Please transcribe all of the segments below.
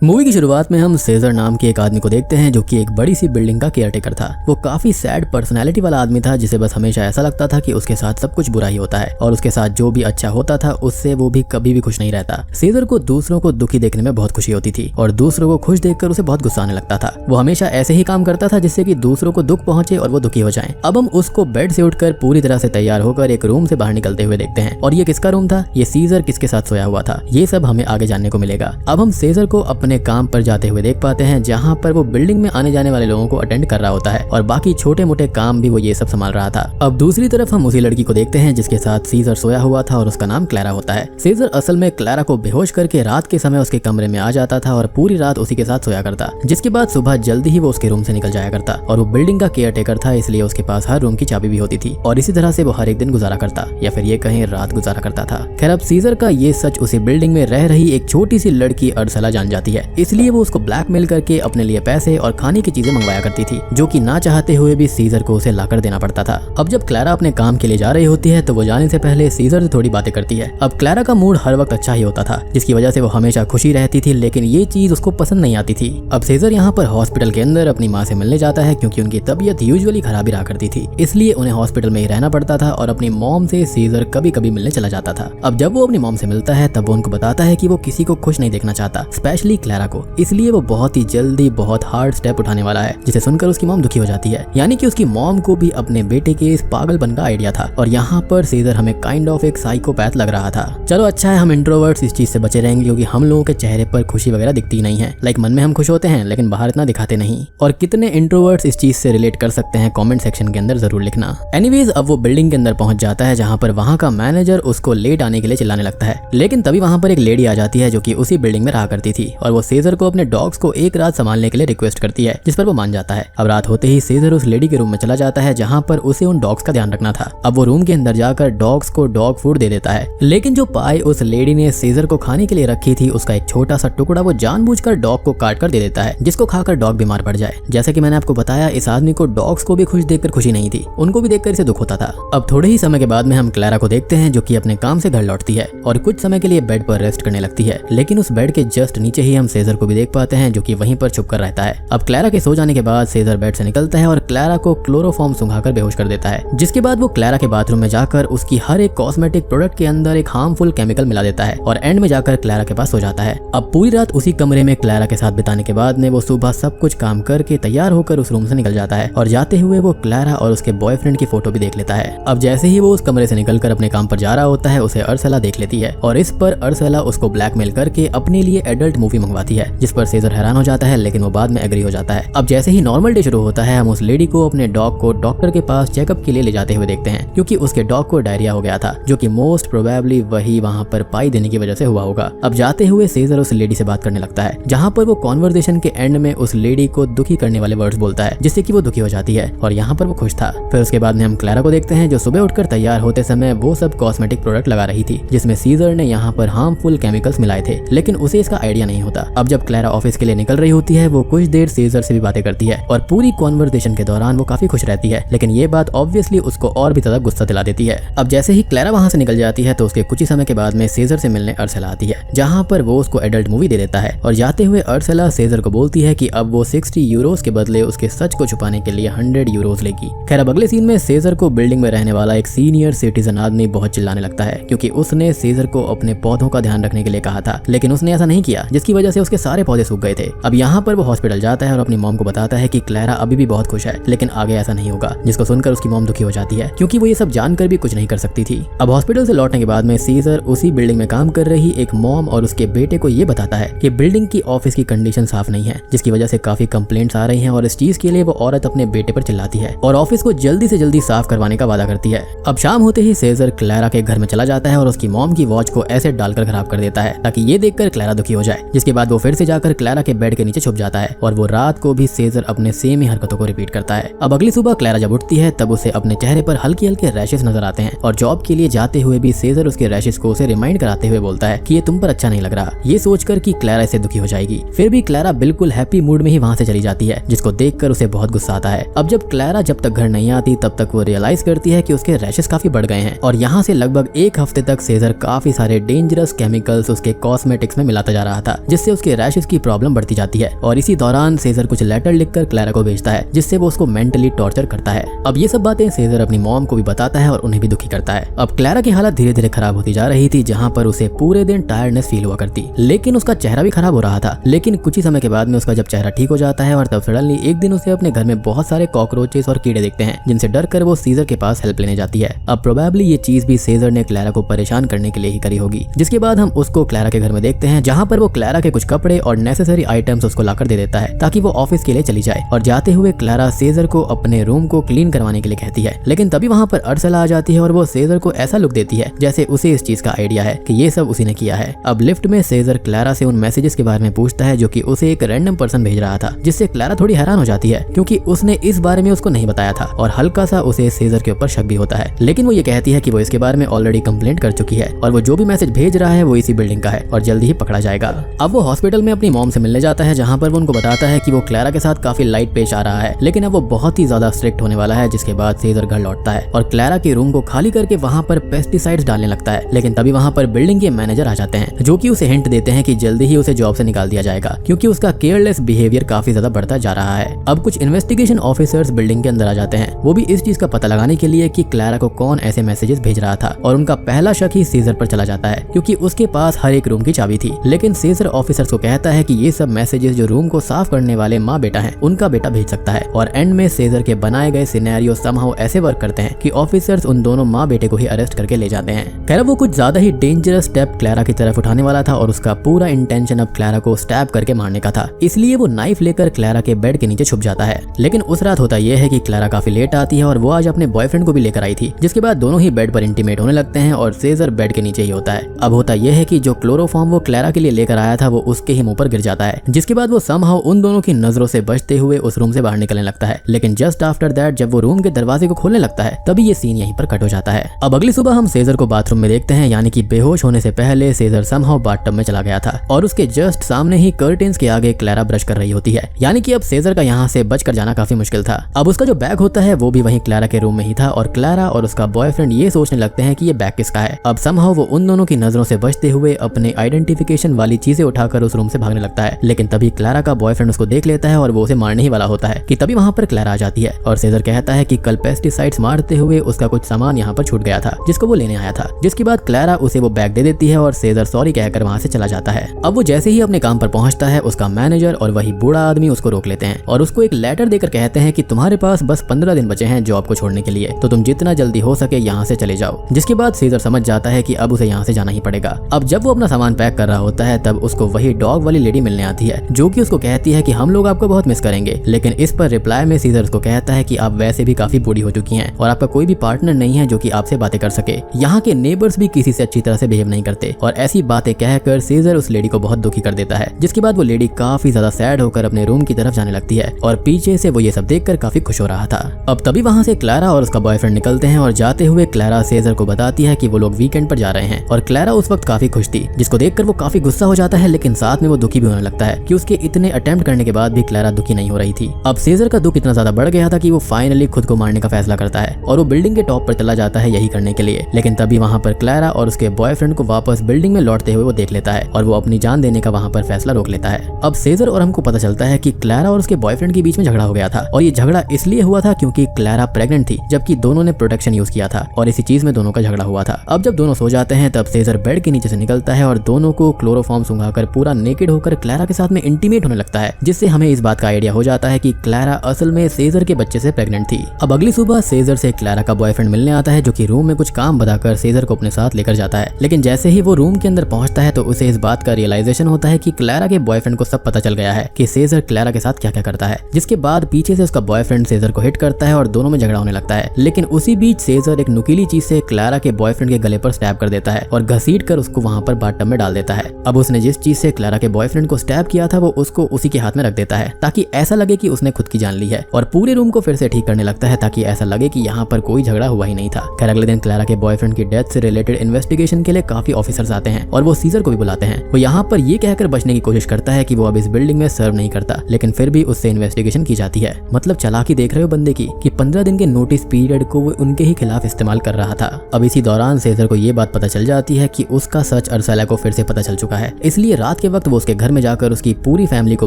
Movie की शुरुआत में हम सेजर नाम के एक आदमी को देखते हैं जो कि एक बड़ी सी बिल्डिंग का केयरटेकर था। वो काफी सैड पर्सनैलिटी वाला आदमी था जिसे बस हमेशा ऐसा लगता था कि उसके साथ सब कुछ बुरा ही होता है और उसके साथ जो भी अच्छा होता था उससे वो भी कभी भी खुश नहीं रहता। सेजर को दूसरों को दुखी देखने में बहुत खुशी होती थी और दूसरों को खुश देखकर उसे बहुत गुस्सा आने लगता था। वो हमेशा ऐसे ही काम करता था जिससे कि दूसरों को दुख पहुंचे और वो दुखी हो जाएं। अब हम उसको बेड से उठकर पूरी तरह से तैयार होकर एक रूम से बाहर निकलते हुए देखते हैं और ये किसका रूम था, ये सीजर किसके साथ सोया हुआ था, ये सब हमें आगे जानने को मिलेगा। अब हम सेजर को अपने काम पर जाते हुए देख पाते हैं जहां पर वो बिल्डिंग में आने जाने वाले लोगों को अटेंड कर रहा होता है और बाकी छोटे मोटे काम भी वो ये सब संभाल रहा था। अब दूसरी तरफ हम उसी लड़की को देखते हैं जिसके साथ सीजर सोया हुआ था और उसका नाम क्लैरा होता है। सीजर असल में क्लैरा को बेहोश करके रात के समय उसके कमरे में आ जाता था और पूरी रात उसी के साथ सोया करता, जिसके बाद सुबह जल्दी ही वो उसके रूम से निकल जाया करता और वो बिल्डिंग का केयरटेकर था इसलिए उसके पास हर रूम की चाबी भी होती थी और इसी तरह से वो हर एक दिन गुजारा करता या फिर ये कहीं रात गुजारा करता था। खैर अब सीजर का ये सच उसी बिल्डिंग में रह रही एक छोटी सी लड़की अर्सला जान जाती है, इसलिए वो उसको ब्लैकमेल करके अपने लिए पैसे और खाने की चीजें मंगवाया करती थी जो कि ना चाहते हुए भी सीजर को उसे लाकर देना पड़ता था। अब जब क्लैरा अपने काम के लिए जा रही होती है तो वो जाने से पहले सीजर से थोड़ी बातें करती है। अब क्लैरा का मूड हर वक्त अच्छा ही होता था जिसकी वजह से वो हमेशा खुशी रहती थी, लेकिन ये चीज उसको पसंद नहीं आती थी। अब सीजर यहाँ पर हॉस्पिटल के अंदर अपनी माँ से मिलने जाता है क्योंकि उनकी तबीयत यूजुअली खराब ही रहा करती थी, इसलिए उन्हें हॉस्पिटल में ही रहना पड़ता था और अपनी मॉम से सीजर कभी कभी मिलने चला जाता था। अब जब वो अपनी मॉम से मिलता है तब वो उनको बताता है कि वो किसी को खुश नहीं देखना चाहता, स्पेशली क्लैरा को, इसलिए वो बहुत ही जल्दी बहुत हार्ड स्टेप उठाने वाला है, जिसे सुनकर उसकी मॉम दुखी हो जाती है। यानी कि उसकी मॉम को भी अपने बेटे के इस पागलपन का आइडिया था और यहाँ पर सीजर हमें काइंड ऑफ एक साइकोपैथ लग रहा था। चलो अच्छा है हम इंट्रोवर्ट्स इस चीज से बचे रहेंगे क्योंकि हम लोगों के चेहरे पर खुशी वगैरह दिखती नहीं है। लाइक मन में हम खुश होते हैं लेकिन बाहर इतना दिखाते नहीं। और कितने इंट्रोवर्ट्स इस चीज से रिलेट कर सकते हैं कमेंट सेक्शन के अंदर जरूर लिखना। एनीवेज अब वो बिल्डिंग के अंदर पहुंच जाता है जहाँ पर वहाँ का मैनेजर उसको लेट आने के लिए चिल्लाने लगता है, लेकिन तभी वहाँ पर एक लेडी आ जाती है जो कि उसी बिल्डिंग में रहा करती थी और वो सीजर को अपने डॉग्स को एक रात संभालने के लिए रिक्वेस्ट करती है, जिस पर वो मान जाता है। अब रात होते ही सीजर उस लेडी के रूम में चला जाता है जहाँ पर उसे उन डॉग्स का ध्यान रखना था। अब वो रूम के अंदर जाकर डॉग्स को डॉग फूड दे देता है, लेकिन जो पाई उस लेडी ने सीजर को खाने के लिए रखी थी उसका एक छोटा सा टुकड़ा वो जानबूझकर डॉग को काट कर दे देता है, जिसको खाकर डॉग बीमार पड़ जाए। जैसे कि मैंने आपको बताया इस आदमी को डॉग्स को भी खुश देखकर खुशी नहीं थी, उनको भी देखकर इसे दुख होता था। अब थोड़े ही समय के बाद में हम क्लैरा को देखते हैं जो कि अपने काम से घर लौटती है और कुछ समय के लिए बेड पर रेस्ट करने लगती है, लेकिन उस बेड के जस्ट नीचे ही हम सीजर को भी देख पाते हैं जो कि वहीं पर छुप कर रहता है। अब क्लैरा के सो जाने के बाद सीजर बेड से निकलता है और क्लैरा को क्लोरोफॉर्म सुंघाकर बेहोश कर देता है, जिसके बाद वो क्लैरा के बाथरूम में जाकर उसकी हर एक कॉस्मेटिक प्रोडक्ट के अंदर एक हार्मफुल केमिकल मिला देता है और एंड में जाकर क्लैरा के पास सो जाता है। अब पूरी रात उसी कमरे में क्लैरा के साथ बिताने के बाद में वो सुबह सब कुछ काम करके तैयार होकर उस रूम से निकल जाता है और जाते हुए वो क्लैरा और उसके बॉयफ्रेंड की फोटो भी देख लेता है। अब जैसे ही वो उस कमरे से निकलकर अपने काम पर जा रहा होता है उसे अर्सला देख लेती है और इस पर अर्सला उसको ब्लैकमेल करके अपने लिए एडल्ट मूवी मंगवाती है, जिस पर सीजर हैरान हो जाता है लेकिन वो बाद में एग्री हो जाता है। अब जैसे ही नॉर्मल डे शुरू होता है हम उस लेडी को अपने डॉग को डॉक्टर के पास चेकअप के लिए ले जाते हुए देखते हैं क्योंकि उसके डॉग को डायरिया हो गया था, जो कि मोस्ट प्रोबेबली वही वहाँ पर पाई देने की वजह से हुआ होगा। अब जाते हुए सीजर उस लेडी से बात करने लगता है जहाँ पर वो कॉन्वर्सेशन के एंड में उस लेडी को दुखी करने वाले वर्ड्स बोलता है जिससे कि वो दुखी हो जाती है और यहाँ पर वो खुश था। फिर उसके बाद में हम क्लैरा को देखते हैं जो सुबह उठकर तैयार होते समय वो सब कॉस्मेटिक प्रोडक्ट लगा रही थी जिसमें सीजर ने यहाँ पर हार्मफुल केमिकल्स मिलाए थे, लेकिन उसे इसका आइडिया नहीं होता। अब जब क्लैरा ऑफिस के लिए निकल रही होती है वो कुछ देर सीजर से भी बातें करती है और पूरी कॉन्वर्सेशन के दौरान वो काफी खुश रहती है, लेकिन ये बात ऑब्वियसली उसको और भी ज्यादा गुस्सा दिला देती है। अब जैसे ही क्लैरा वहाँ से निकल जाती है तो उसके कुछ ही समय के बाद में सीजर से मिलने अर्सला आती है जहाँ पर वो उसको एडल्ट मूवी दे देता है और जाते हुए अर्सला सीजर को बोलती है कि अब वो 60 यूरोस के बदले उसके सच को छुपाने के लिए 100 यूरोस लेगी। खैर अब अगले सीन में सीजर को बिल्डिंग में रहने वाला एक सीनियर सिटीजन आदमी बहुत चिल्लाने लगता है क्योंकि उसने सीजर को अपने पौधों का ध्यान रखने के लिए कहा था, लेकिन उसने ऐसा नहीं किया जिसकी वजह से उसके सारे पौधे सूख गए थे। अब यहाँ पर वो हॉस्पिटल जाता है और अपनी मॉम को बताता है कि क्लैरा अभी भी बहुत खुश है लेकिन आगे ऐसा नहीं होगा, जिसको सुनकर उसकी मॉम दुखी हो जाती है क्योंकि वो ये सब जानकर भी कुछ नहीं कर सकती थी। अब हॉस्पिटल से लौटने के बाद में सीजर उसी बिल्डिंग में काम कर रही एक मॉम और उसके बेटे को ये बताता है कि बिल्डिंग की ऑफिस की कंडीशन साफ नहीं है, जिसकी वजह से काफी कंप्लेंट्स आ रही हैं और इस चीज के लिए वो औरत अपने बेटे पर चिल्लाती है और ऑफिस को जल्दी से जल्दी साफ करवाने का वादा करती है। अब शाम होते ही सीजर क्लैरा के घर में चला जाता है और उसकी मॉम की वॉच को एसिड डालकर खराब कर देता है ताकि ये देखकर क्लैरा दुखी हो जाए, जिसके बाद वो फिर से जाकर क्लैरा के बेड के नीचे छुप जाता है और वो रात को भी सीजर अपने सेम ही हरकतों को रिपीट करता है। अब अगली सुबह क्लैरा जब उठती है तब उसे अपने चेहरे पर हल्के हल्के रैशेस नजर आते हैं और जॉब के लिए जाते हुए भी सीजर उसके रैशेस को उसे रिमाइंड कराते हुए बोलता है कि ये तुम पर अच्छा नहीं लग रहा, ये सोचकर कि क्लैरा इससे दुखी हो जाएगी। फिर भी क्लैरा बिल्कुल हैप्पी मूड में ही वहाँ से चली जाती है, जिसको देखकर उसे बहुत गुस्सा आता है। अब जब क्लैरा जब तक घर नहीं आती तब तक वो रियलाइज करती है कि उसके रैशेस काफी बढ़ गए हैं और यहाँ से लगभग एक हफ्ते तक सीजर काफी सारे डेंजरस केमिकल्स उसके कॉस्मेटिक्स में मिलाता जा रहा था, जिससे जिससे उसके रैशेस की प्रॉब्लम बढ़ती जाती है। और इसी दौरान सेजर कुछ लेटर लिखकर क्लैरा को भेजता है जिससे वो उसको मेंटली टॉर्चर करता है। अब ये सब बातें सेजर अपनी मॉम को भी बताता है और उन्हें भी दुखी करता है। अब क्लैरा की हालत धीरे धीरे खराब होती जा रही थी, जहाँ पर उसे पूरे दिन टायर्डनेस फील हुआ करती, लेकिन उसका चेहरा भी खराब हो रहा था। लेकिन कुछ ही समय के बाद में उसका जब चेहरा ठीक हो जाता है और तब सडनली एक दिन उसे अपने घर में बहुत सारे कॉकरोचेस और कीड़े दिखते हैं, जिनसे डर कर वो सीजर के पास हेल्प लेने जाती है। अब प्रोबेबली ये चीज भी सेजर ने क्लैरा को परेशान करने के लिए ही करी होगी। जिसके बाद हम उसको क्लैरा के घर में देखते हैं, जहाँ पर वो क्लैरा के कुछ कपड़े और नेसेसरी आइटम्स उसको लाकर दे देता है ताकि वो ऑफिस के लिए चली जाए। और जाते हुए क्लैरा सेजर को अपने रूम को क्लीन करवाने के लिए कहती है, लेकिन तभी वहाँ पर अर्सला आ जाती है और वो सेजर को ऐसा लुक देती है जैसे उसे इस चीज का आइडिया है कि ये सब उसी ने किया है। अब लिफ्ट में सेजर क्लैरा से उन मैसेजेस के बारे में पूछता है जो कि उसे एक रैंडम पर्सन भेज रहा था, जिससे क्लैरा थोड़ी हैरान हो जाती है क्योंकि उसने इस बारे में उसको नहीं बताया था और हल्का सा उसे सेजर के ऊपर शक भी होता है। लेकिन वो ये कहती है कि वो इसके बारे में ऑलरेडी कंप्लेंट कर चुकी है और वो जो भी मैसेज भेज रहा है वो इसी बिल्डिंग का है और जल्दी ही पकड़ा जाएगा। अब वो हॉस्पिटल में अपनी मॉम से मिलने जाता है, जहाँ पर वो उनको बताता है कि वो क्लैरा के साथ काफी लाइट पेश आ रहा है, लेकिन अब वो बहुत ही ज्यादा स्ट्रिक्ट होने वाला है। जिसके बाद सेजर घर लौटता है और क्लैरा के रूम को खाली करके वहाँ पर पेस्टिसाइड्स डालने लगता है। लेकिन तभी वहाँ पर बिल्डिंग के मैनेजर आ जाते हैं जो कि उसे हिंट देते हैं कि जल्दी ही उसे जॉब से निकाल दिया जाएगा क्योंकि उसका केयरलेस बिहेवियर काफी ज्यादा बढ़ता जा रहा है। अब कुछ इन्वेस्टिगेशन ऑफिसर्स बिल्डिंग के अंदर आ जाते हैं, वो भी इस चीज का पता लगाने के लिए कि क्लैरा को कौन ऐसे मैसेजेस भेज रहा था। और उनका पहला शक ही सेजर पर चला जाता है क्योंकि उसके पास हर एक रूम की चाबी थी। लेकिन सेजर ऑफिसर्स को कहता है कि ये सब मैसेजेस जो रूम को साफ करने वाले माँ बेटा हैं उनका बेटा भेज सकता है। और एंड में सेजर के बनाए गए सिनेरियो समहाउ ऐसे वर्क करते हैं कि ऑफिसर्स उन दोनों माँ बेटे को ही अरेस्ट करके ले जाते हैं। खैर वो कुछ ज्यादा ही डेंजरस स्टेप क्लैरा की तरफ उठाने वाला था और उसका पूरा इंटेंशन अब क्लैरा को स्टैब करके मारने का था, इसलिए वो नाइफ लेकर क्लैरा के बेड के नीचे छुप जाता है। लेकिन उस रात होता यह है कि क्लैरा काफी लेट आती है और वो आज अपने बॉयफ्रेंड को भी लेकर आई थी। जिसके बाद दोनों ही बेड पर इंटीमेट होने लगते हैं और सेजर बेड के नीचे ही होता है। अब होता यह है कि जो क्लोरोफॉर्म वो क्लैरा के लिए लेकर आया था वो उसके ही मुंह पर गिर जाता है, जिसके बाद वो समहाउ उन दोनों की नजरों से बचते हुए उस रूम से बाहर निकलने लगता है। लेकिन जस्ट आफ्टर दैट जब वो रूम के दरवाजे को खोलने लगता है तभी ये सीन यहीं पर कट हो जाता है। अब अगली सुबह हम सेजर को बाथरूम में देखते हैं, यानी कि बेहोश होने से पहले सेजर समहाउ बाथटब में चला गया था और उसके जस्ट सामने ही कर्टेन्स के आगे क्लैरा ब्रश कर रही होती है, यानी कि अब सेजर का यहाँ से बचकर जाना काफी मुश्किल था। अब उसका जो बैग होता है वो भी वहीं क्लैरा के रूम में ही था और क्लैरा और उसका बॉयफ्रेंड ये सोचने लगते हैं कि ये बैग किसका है। अब समहाउ वो उन दोनों की नजरों से बचते हुए अपने आइडेंटिफिकेशन वाली चीजें उठाकर उस रूम से भागने लगता है। लेकिन तभी क्लैरा का बॉयफ्रेंड उसको देख लेता है और वो उसे मारने ही वाला होता है कि तभी वहाँ पर क्लैरा आ जाती है और सेजर कहता है कि कल पेस्टिसाइड्स मारते हुए उसका कुछ सामान यहाँ पर छूट गया था जिसको वो लेने आया था। जिसके बाद क्लैरा उसे वो बैग दे देती है और सेजर सॉरी कहकर वहाँ से चला जाता है। अब वो जैसे ही अपने काम पर पहुंचता है उसका मैनेजर और वही बूढ़ा आदमी उसको रोक लेते हैं और उसको एक लेटर देकर कहते हैं कि तुम्हारे पास बस 15 दिन बचे हैं जॉब को छोड़ने के लिए, तो तुम जितना जल्दी हो सके यहाँ से चले जाओ। जिसके बाद सेजर समझ जाता है कि अब उसे यहाँ से जाना ही पड़ेगा। अब जब वो अपना सामान पैक कर रहा होता है तब उसको वही डॉग वाली लेडी मिलने आती है जो कि उसको कहती है कि हम लोग आपको बहुत मिस करेंगे। लेकिन इस पर रिप्लाई में सीजर उसको कहता है कि आप वैसे भी काफी बूढ़ी हो चुकी हैं और आपका कोई भी पार्टनर नहीं है जो कि आपसे बातें कर सके। यहाँ के नेबर्स भी किसी से अच्छी तरह से बिहेव नहीं करते। और ऐसी बातें कहकर सीजर उस लेडी को बहुत दुखी कर देता है। जिसके बाद वो लेडी काफी ज्यादा सैड होकर अपने रूम की तरफ जाने लगती है और पीछे से वो ये सब देखकर काफी खुश हो रहा था। अब तभी वहाँ से क्लैरा और उसका बॉयफ्रेंड निकलते हैं और जाते हुए क्लैरा सेजर को बताती है कि वो लोग वीकेंड पर जा रहे हैं और क्लैरा उस वक्त काफी खुश थी, जिसको देखकर वो काफी गुस्सा हो जाता है। लेकिन साथ में वो दुखी भी होने लगता है कि उसके इतने अटेम्प्ट करने के बाद भी क्लैरा दुखी नहीं हो रही थी। अब सेजर का दुख इतना ज्यादा बढ़ गया था कि वो फाइनली खुद को मारने का फैसला करता है और वो बिल्डिंग के टॉप पर चला जाता है यही करने के लिए। लेकिन तभी वहाँ पर क्लैरा और उसके बॉयफ्रेंड को वापस बिल्डिंग में लौटते हुए वो देख लेता है और वो अपनी जान देने का वहाँ पर फैसला रोक लेता है। अब सेजर और हमको पता चलता है कि क्लैरा और उसके बॉयफ्रेंड के बीच में झगड़ा हो गया था और ये झगड़ा इसलिए हुआ था क्योंकि क्लैरा प्रेग्नेंट थी जबकि दोनों ने प्रोटेक्शन यूज किया था और इसी चीज में दोनों का झगड़ा हुआ था। अब जब दोनों सो जाते हैं तब सेजर बेड के नीचे से निकलता है और दोनों को क्लोरोफॉर्म सुंघाकर पूरा नेकेड होकर क्लैरा के साथ में इंटीमेट होने लगता है, जिससे हमें इस बात का आइडिया हो जाता है कि क्लैरा असल में सेजर के बच्चे से प्रेग्नेंट थी। अब अगली सुबह सेजर से क्लैरा का बॉयफ्रेंड मिलने आता है जो कि रूम में कुछ काम बताकर सेजर को अपने साथ लेकर जाता है। लेकिन जैसे ही वो रूम के अंदर पहुंचता है तो उसे इस बात का रियलाइजेशन होता है कि क्लैरा के बॉयफ्रेंड को सब पता चल गया है कि सेजर क्लैरा के साथ क्या क्या करता है। जिसके बाद पीछे से उसका बॉयफ्रेंड सेजर को हिट करता है और दोनों में झगड़ा होने लगता है। लेकिन उसी बीच सेजर एक नुकीली चीज से क्लैरा के बॉयफ्रेंड के गले पर स्टैब कर देता है और घसीट कर उसको वहां पर बाथटब में डाल देता है। अब उसने जिस चीज से क्लैरा के बॉयफ्रेंड को स्टैब किया था वो उसको उसी के हाथ में रख देता है ताकि ऐसा लगे कि उसने खुद की जान ली है और पूरे रूम को फिर से ठीक करने लगता है ताकि ऐसा लगे कि यहाँ पर कोई झगड़ा हुआ ही नहीं था। खैर अगले दिन क्लैरा के बॉयफ्रेंड की डेथ से रिलेटेड इन्वेस्टिगेशन के लिए काफी ऑफिसर्स आते हैं और वो सीजर को भी बुलाते हैं। वो यहाँ पर ये कहकर बचने की कोशिश करता है कि वो अब इस बिल्डिंग में सर्व नहीं करता, लेकिन फिर भी उससे इन्वेस्टिगेशन की जाती है। मतलब चालाकी देख रहे हो बंदे की कि 15 दिन के नोटिस पीरियड को वो उनके ही खिलाफ इस्तेमाल कर रहा था। अब इसी दौरान सेजर को ये बात पता चल जाती है कि उसका सच अर्सला को फिर से पता चल चुका है, इसलिए रात रात के वक्त वो उसके घर में जाकर उसकी पूरी फैमिली को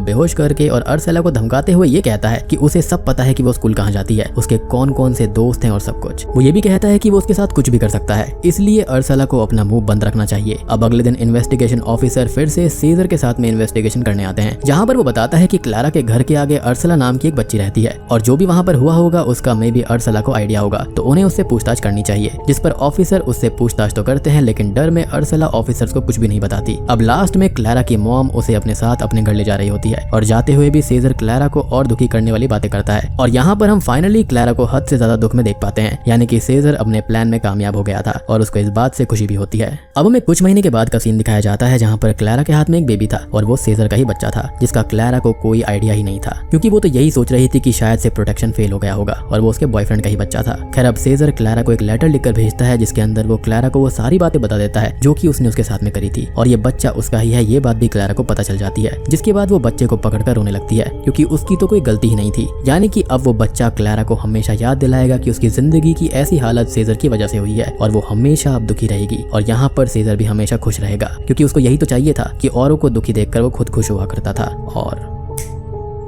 बेहोश करके और अर्सेला को धमकाते हुए ये कहता है कि उसे सब पता है कि वो स्कूल कहाँ जाती है, उसके कौन कौन से दोस्त हैं और सब कुछ। वो ये भी कहता है कि वो उसके साथ कुछ भी कर सकता है, इसलिए अर्सेला को अपना मुंह बंद रखना चाहिए। अब अगले दिन इन्वेस्टिगेशन ऑफिसर फिर से सीजर के साथ में इन्वेस्टिगेशन करने आते हैं, जहाँ पर वो बताता है कि क्लारा के घर के आगे अर्सेला नाम की एक बच्ची रहती है और जो भी वहाँ पर हुआ होगा उसका मे बी अर्सेला को आइडिया होगा, तो उन्हें उससे पूछताछ करनी चाहिए। जिस पर ऑफिसर उससे पूछताछ तो करते हैं, लेकिन डर में अर्सेला ऑफिसर्स को कुछ भी नहीं बताती। अब लास्ट में क्लारा की मॉम उसे अपने साथ अपने घर ले जा रही होती है और जाते हुए भी सीजर क्लारा को और दुखी करने वाली बातें करता है। और यहाँ पर हम फाइनली क्लारा को हद से ज्यादा दुख में देख पाते हैं, यानी कि सीजर अपने प्लान में कामयाब हो गया था और उसको इस बात से खुशी भी होती है। अब हमें कुछ महीने के बाद का सीन दिखाया जाता है, जहाँ पर क्लारा के हाथ में एक बेबी था और वो सीजर का ही बच्चा था, जिसका क्लारा को कोई आइडिया ही नहीं था, क्योंकि वो तो यही सोच रही थी कि शायद से प्रोटेक्शन फेल हो गया होगा और वो उसके बॉयफ्रेंड का ही बच्चा था। खैर अब सीजर क्लारा को एक लेटर लिखकर भेजता है, जिसके अंदर वो क्लारा को वो सारी बातें बता देता है जो कि उसने उसके साथ में करी थी, और ये बच्चा उसका ही है, ये बात भी क्लारा को पता चल जाती है। जिसके बाद वो बच्चे को पकड़कर रोने लगती है, क्योंकि उसकी तो कोई गलती ही नहीं थी। यानी कि अब वो बच्चा क्लारा को हमेशा याद दिलाएगा कि उसकी जिंदगी की ऐसी हालत सीजर की वजह से हुई है और वो हमेशा अब दुखी रहेगी। और यहाँ पर सीजर भी हमेशा खुश रहेगा, क्योंकि उसको यही तो चाहिए था कि औरों को दुखी देखकर वो खुद खुश हुआ करता था। और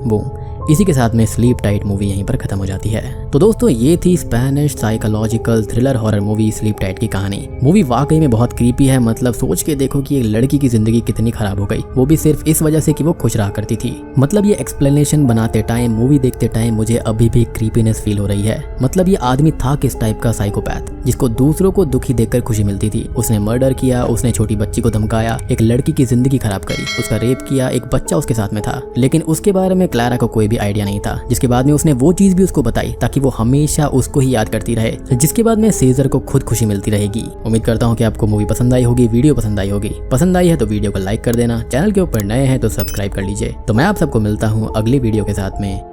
वो इसी के साथ में स्लीप टाइट मूवी यहीं पर खत्म हो जाती है। तो दोस्तों ये थी Spanish psychological thriller horror movie sleep tight की कहानी। मूवी वाकई में बहुत क्रीपी है, मतलब सोच के देखो कि एक लड़की की जिंदगी कितनी खराब हो गई, वो भी सिर्फ इस वजह से कि वो खुश रहा करती थी। मतलब ये एक्सप्लेनेशन बनाते टाइम, मूवी देखते टाइम मुझे अभी भी क्रीपीनेस फील हो रही है। मतलब ये आदमी था किस टाइप का साइकोपैथ, जिसको दूसरों को दुखी देखकर खुशी मिलती थी। उसने मर्डर किया, उसने छोटी बच्ची को धमकाया, एक लड़की की जिंदगी खराब करी, उसका रेप किया, एक बच्चा उसके साथ में था, लेकिन उसके बारे में क्लारा को कोई भी आइडिया नहीं था। जिसके बाद में उसने वो चीज भी उसको बताई ताकि वो हमेशा उसको ही याद करती रहे, जिसके बाद में सीजर को खुद खुशी मिलती रहेगी। उम्मीद करता हूँ कि आपको मूवी पसंद आई होगी, वीडियो पसंद आई होगी। पसंद आई है तो वीडियो को लाइक कर देना, चैनल के ऊपर नए हैं तो सब्सक्राइब कर लीजिए। तो मैं आप सबको मिलता हूँ अगली वीडियो के साथ में।